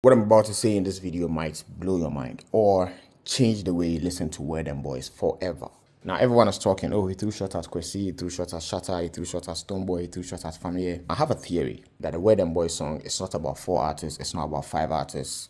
What I'm about to say in this video might blow your mind or change the way you listen to Dem Boyz forever. Now everyone is talking, oh, he threw shot at Kwesi, he threw shot at Shatta, he threw shot at Stonebwoy, he threw shot at Fameye. I have a theory that the Dem Boyz song is not about 4 artists, it's not about 5 artists.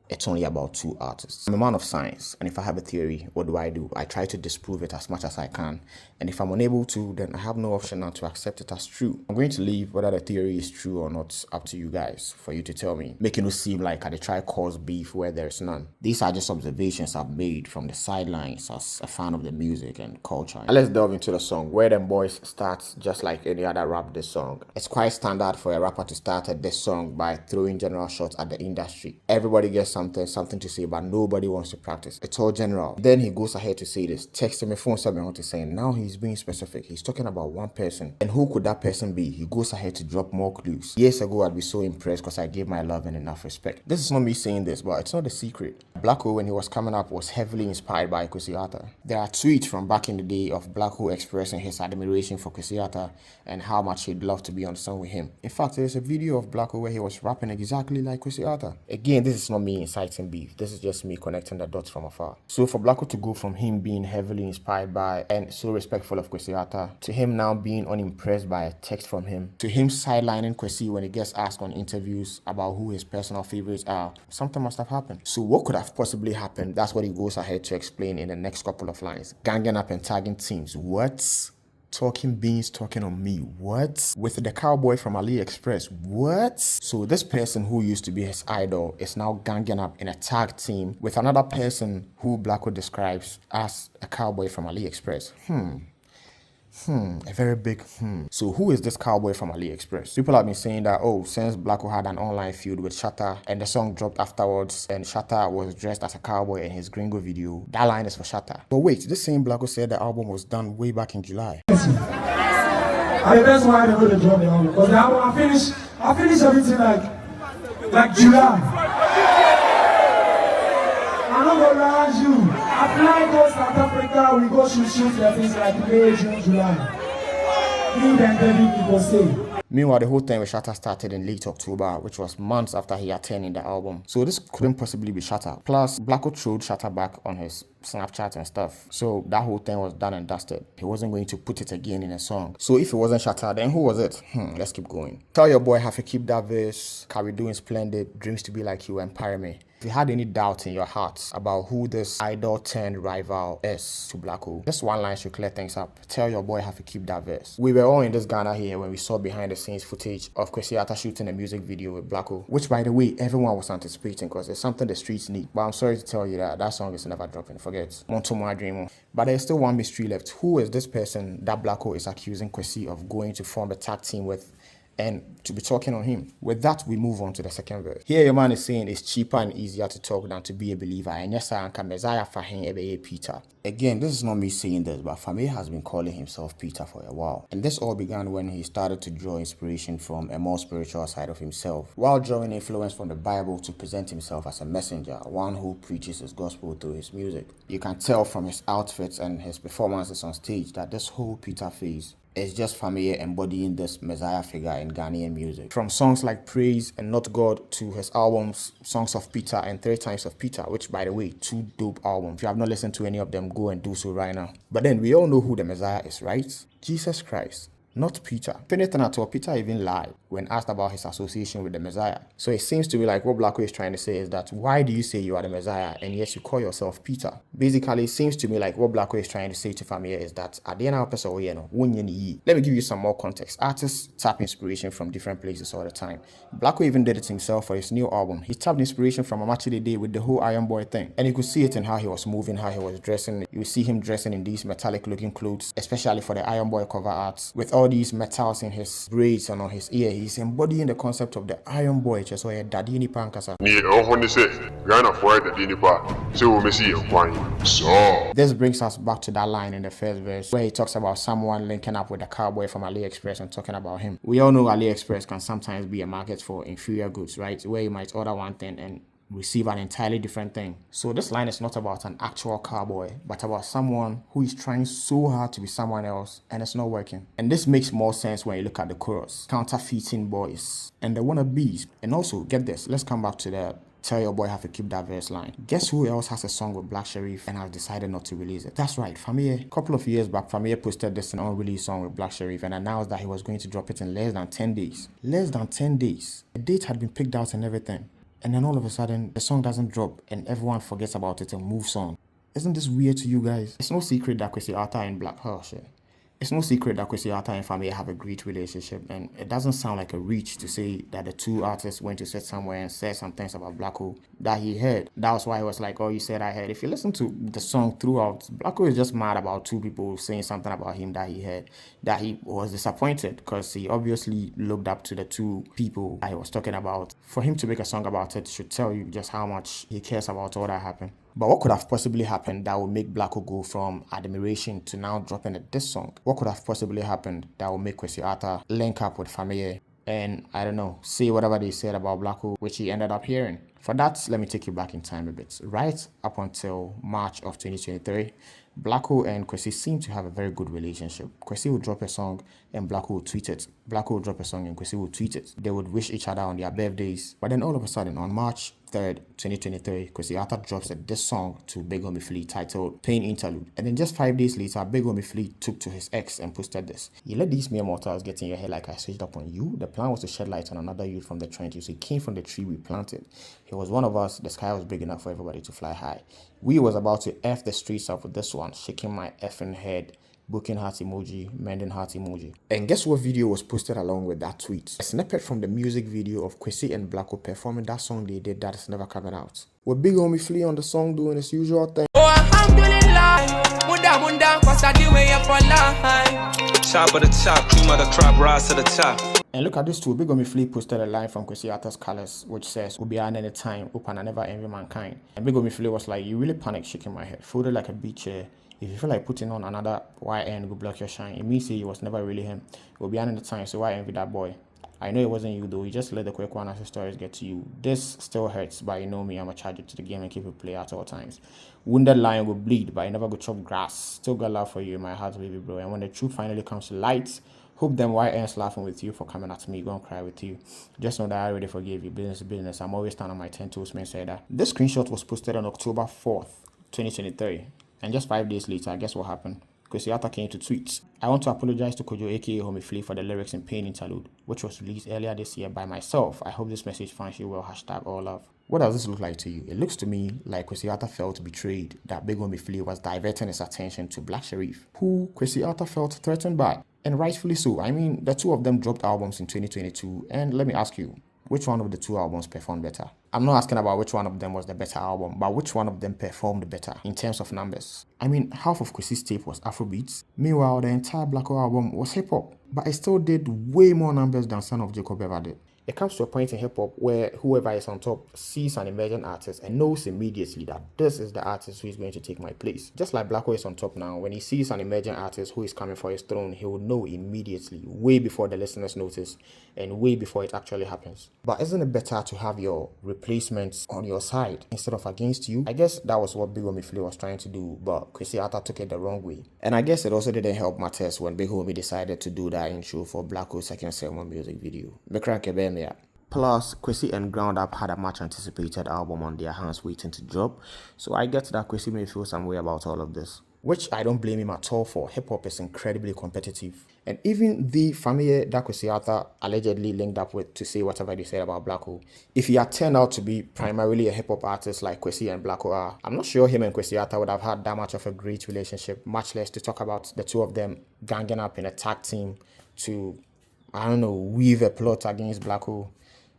It's only about 2 artists. I'm a man of science, and if I have a theory, what do? I try to disprove it as much as I can. And if I'm unable to, then I have no option now to accept it as true. I'm going to leave whether the theory is true or not up to you guys for you to tell me, making it seem like I try cause beef where there's none. These are just observations I've made from the sidelines as a fan of the music and culture. And let's delve into the song. Dem Boyz starts just like any other rap this song. It's quite standard for a rapper to start at this song by throwing general shots at the industry. Everybody gets something to say, but nobody wants to practice. It's all general. Then he goes ahead to say this. Texting me, phone something what he's saying. Now he's being specific. He's talking about one person. And who could that person be? He goes ahead to drop more clues. Years ago, I'd be so impressed because I gave my love and enough respect. This is not me saying this, but it's not a secret. Blacko, when he was coming up, was heavily inspired by Kwesi Arthur. There are tweets from back in the day of Blacko expressing his admiration for Kwesi Arthur and how much he'd love to be on the song with him. In fact, there's a video of Blacko where he was rapping exactly like Kwesi Arthur. Again, this is not me inciting beef. This is just me connecting the dots from afar. So for Blacko to go from him being heavily inspired by and so respectful of Kwesi Arthur to him now being unimpressed by a text from him, to him sidelining Kwesi when he gets asked on interviews about who his personal favorites are, something must have happened. So what could have possibly happened? That's what he goes ahead to explain in the next couple of lines. Ganging up and tagging teams. What? Talking beans, talking on me. What? With the cowboy from AliExpress. What? So this person who used to be his idol is now ganging up in a tag team with another person who Blacko describes as a cowboy from AliExpress. A very big So who is this cowboy from AliExpress? People have been saying that, oh, since Blacko had an online feud with Shatta and the song dropped afterwards and Shatta was dressed as a cowboy in his Gringo video, that line is for Shatta. But wait, this same Blacko said the album was done way back in July. And that's why I don't really drop the album. Because the album, I finished everything like July. I'm not gonna lie to you. I fly go South Africa, we go shoot the things like May, June, July. Me and David people say. Meanwhile, the whole thing with Shatta started in late October, which was months after he had turned in the album. So this couldn't possibly be Shatta. Plus, Blacko throwed Shatta back on his Snapchat and stuff. So that whole thing was done and dusted. He wasn't going to put it again in a song. So if it wasn't Shatta, then who was it? Let's keep going. Tell your boy have to keep that verse. Carry doing splendid. Dreams to be like you, empire me. If you had any doubt in your heart about who this idol turned rival is to Blacko, just one line should clear things up. Tell your boy have to keep that verse. We were all in this Ghana here when we saw behind the scenes footage of Kwesi Arthur shooting a music video with Blacko, which by the way, everyone was anticipating because it's something the streets need. But I'm sorry to tell you that song is never dropping. Forget. Monto my dream. But there's still one mystery left. Who is this person that Blacko is accusing Kwesi of going to form a tag team with and to be talking on him? With that, we move on to the second verse. Here your man is saying it's cheaper and easier to talk than to be a believer. And yes, I am Messiah for him, Peter. Again, this is not me saying this, but Fameye has been calling himself Peter for a while. And this all began when he started to draw inspiration from a more spiritual side of himself, while drawing influence from the Bible to present himself as a messenger, one who preaches his gospel through his music. You can tell from his outfits and his performances on stage that this whole Peter phase is just Fameye embodying this messiah figure in Ghanaian music. From songs like Praise and Not God to his albums Songs of Peter and 3 Times of Peter, which by the way, 2 dope albums. If you have not listened to any of them, go and do so right now. But then we all know who the Messiah is, right? Jesus Christ. Not Peter. If anything at all, Peter even lied when asked about his association with the Messiah. So it seems to be like what Blacko is trying to say is that why do you say you are the Messiah and yet you call yourself Peter? Basically, it seems to me like what Blacko is trying to say to Fameye is that at the end of the episode, let me give you some more context. Artists tap inspiration from different places all the time. Blacko even did it himself for his new album. He tapped inspiration from Amachide Day with the whole Iron Boy thing. And you could see it in how he was moving, how he was dressing. You see him dressing in these metallic looking clothes, especially for the Iron Boy cover art, with all these metals in his braids and on his ear. He's embodying the concept of the Iron Boy, just like Daddy ni Pankasa. This brings us back to that line in the first verse where he talks about someone linking up with a cowboy from AliExpress and talking about him. We all know AliExpress can sometimes be a market for inferior goods, right? Where you might order one thing and receive an entirely different thing. So this line is not about an actual cowboy, but about someone who is trying so hard to be someone else and it's not working. And this makes more sense when you look at the chorus. Counterfeiting boys and the wannabes. And also, get this, let's come back to the Tell your boy have to keep that verse line. Guess who else has a song with Black Sherif and has decided not to release it? That's right, Fameye. A couple of years back, Fameye posted this unreleased song with Black Sherif and announced that he was going to drop it in less than 10 days. Less than 10 days. A date had been picked out and everything. And then all of a sudden, the song doesn't drop and everyone forgets about it and moves on. Isn't this weird to you guys? It's no secret that Kwesi Arthur and It's no secret that Kwesi Arthur and Fameye have a great relationship, and it doesn't sound like a reach to say that the two artists went to sit somewhere and said some things about Blacko that he heard. That was why he was like, oh, you said I heard. If you listen to the song throughout, Blacko is just mad about two people saying something about him that he heard, that he was disappointed because he obviously looked up to the two people that he was talking about. For him to make a song about it should tell you just how much he cares about all that happened. But what could have possibly happened that would make Blacko go from admiration to now dropping a diss song? What could have possibly happened that would make Kwesi Arthur link up with Fameye and, I don't know, say whatever they said about Blacko, which he ended up hearing? For that, let me take you back in time a bit. Right up until March of 2023, Blacko and Kwesi seem to have a very good relationship. Kwesi would drop a song and Blacko would tweet it. Blacko would drop a song and Kwesi would tweet it. They would wish each other on their birthdays. But then all of a sudden, on March 3rd, 2023, Kwesi Arthur drops this song to Big Homie Flea titled Pain Interlude. And then just 5 days later, Big Homie Flea took to his ex and posted this. You let these mere mortals get in your head like I switched up on you. The plan was to shed light on another youth from the trenches. He came from the tree we planted. He was one of us. The sky was big enough for everybody to fly high. We was about to F the streets up with this one, shaking my effing head, booking heart emoji, mending heart emoji. And guess what video was posted along with that tweet? A snippet from the music video of Kwesi and Blacko performing that song they did that is never coming out. With Big Homie Flea on the song doing his usual thing. Oh, alhamdulillah, munda, cause I do way up for life. Top of the top, cream of the crop, rise to the top. And look at this too. Big Homie Flea posted a line from Kwesi Arthur's Colors, which says, "We'll be on any time, open and never envy mankind." And Big Homie Flea was like, "You really panic shaking my head, folded like a beach chair. If you feel like putting on another YN go block your shine, it means he was never really him. We'll be on any time, so why envy that boy? I know it wasn't you though, you just let the quick one as the stories get to you. This still hurts, but you know me, I'm a charger to the game and keep it play at all times. Wounded lion will bleed, but I never go chop grass. Still got love for you in my heart, baby bro. And when the truth finally comes to light, hope them YNs laughing with you for coming at me, gonna cry with you. Just know that I already forgave you. Business is business. I'm always standing on my 10 toes, man said that." This screenshot was posted on October 4th, 2023. And just 5 days later, guess what happened? Kwesi Arthur came to tweet, "I want to apologize to Kojo aka Homie Flea for the lyrics in Pain Interlude, which was released earlier this year by myself. I hope this message finds you well. Hashtag all love." What does this look like to you? It looks to me like Kwesi Arthur felt betrayed that Big Homie Flea was diverting his attention to Black Sherif, who Kwesi Arthur felt threatened by. And rightfully so. I mean, the two of them dropped albums in 2022, and let me ask you, which one of the two albums performed better? I'm not asking about which one of them was the better album, but which one of them performed better in terms of numbers. I mean, half of Kwesi's tape was Afrobeats. Meanwhile, the entire Blacko album was hip-hop, but it still did way more numbers than Son of Jacob ever did. It comes to a point in hip-hop where whoever is on top sees an emerging artist and knows immediately that this is the artist who is going to take my place. Just like Blacko is on top now, when he sees an emerging artist who is coming for his throne, he will know immediately, way before the listeners notice and way before it actually happens. But isn't it better to have your replacements on your side instead of against you? I guess that was what Big Homie Flea was trying to do, but Kwesi Arthur took it the wrong way. And I guess it also didn't help matters when Big Homie decided to do that intro for Blacko's second sermon music video. Plus, Kwesi and Ground Up had a much anticipated album on their hands waiting to drop, so I get that Kwesi may feel some way about all of this. Which I don't blame him at all for. Hip-hop is incredibly competitive. And even the Fameye that Kwesi Arthur allegedly linked up with to say whatever they said about Blacko, if he had turned out to be primarily a hip-hop artist like Kwesi and Blacko are, I'm not sure him and Kwesi Arthur would have had that much of a great relationship, much less to talk about the two of them ganging up in a tag team to, I don't know, weave a plot against Blacko.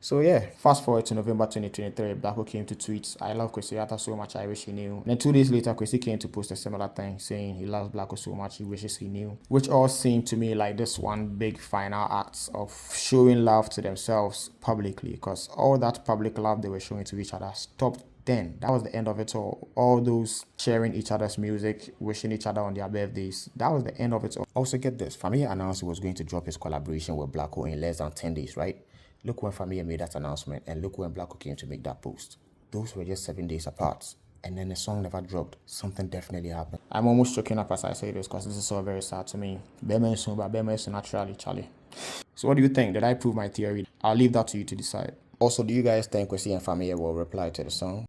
So yeah, fast forward to November 2023, Blacko came to tweet, "I love Kwesi Arthur so much, I wish he knew." And then 2 days later, Kwesi came to post a similar thing, saying he loves Blacko so much, he wishes he knew. Which all seemed to me like this one big final act of showing love to themselves publicly, because all that public love they were showing to each other stopped then. That was the end of it all. All those sharing each other's music, wishing each other on their birthdays, that was the end of it all. Also get this, Fameye announced he was going to drop his collaboration with Blacko in less than 10 days, right? Look when Fameye made that announcement, and look when Blacko came to make that post. Those were just 7 days apart, and then the song never dropped. Something definitely happened. I'm almost choking up as I say this because this is all very sad to me. Bema is soon, but Bema is naturally, Charlie. So what do you think? Did I prove my theory? I'll leave that to you to decide. Also, do you guys think Kwesi and Fameye will reply to the song?